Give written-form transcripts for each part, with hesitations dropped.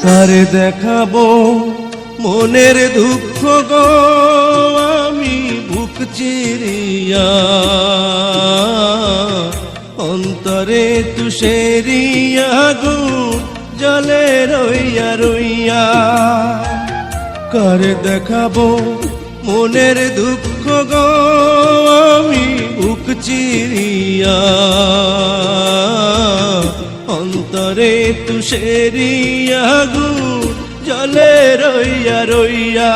কারে দেখাবো মনের দুঃখ গো আমি বুক চিরিয়া, অন্তরে তুষেরি আগুন জ্বলে রইয়া রইয়া। কারে দেখাবো মনের দুঃখ গো আমি বুক চিরিয়া, অন্তরে তুষেরি আগুন জ্বলে রইয়া রইয়া।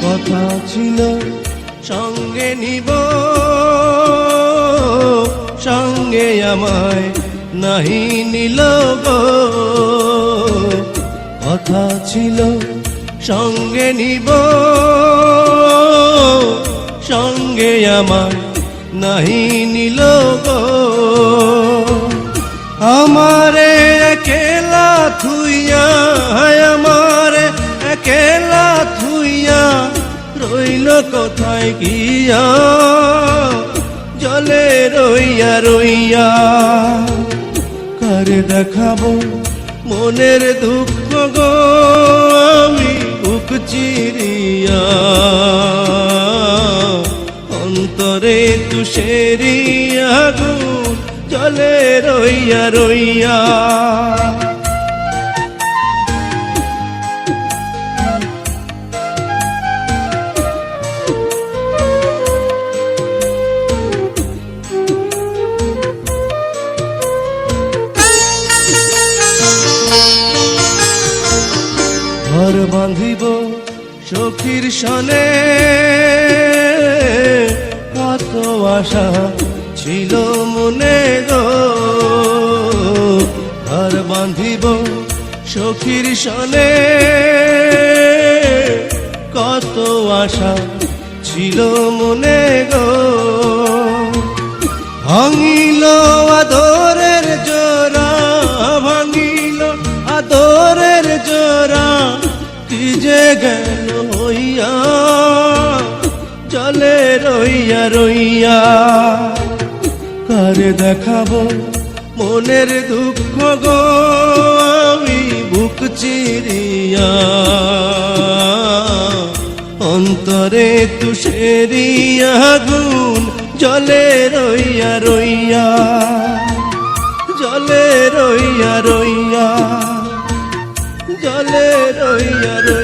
কথা ছিল সঙ্গে নিব, সঙ্গে আমায় নাহি নিল গো। কথা ছিল সঙ্গে নিব, সঙ্গে আমায় নাহি নিল গো। আমারে একলা থুইয়া, আমারে একলা থুইয়া রইল কোথায় গিয়া, জলে রইয়া রইয়া। কারে দেখাবো মনের দুঃখ গো আমি বুক চিরিয়া, অন্তরে তুষেরি আগুন জলে রইয়া রইয়া। ঘর বাঁধিব সখীর সনে, কত আশা ছিল মনে গো। ঘর বাঁধিব সখীর সনে, কত আশা ছিল মনে গো। ভাঙিল আদরের জোড়া, ভাঙিল আদরের জোড়া, কি যে গেল হইয়া, চলে রইয়া রইয়া। কারে দেখাবো মনের দুঃখ গো আমি বুক চিরিয়া, অন্তরে তুষেরি আগুন জলে রইয়া রইয়া, জলে রইয়া রইয়া, জলে রইয়া রইয়া।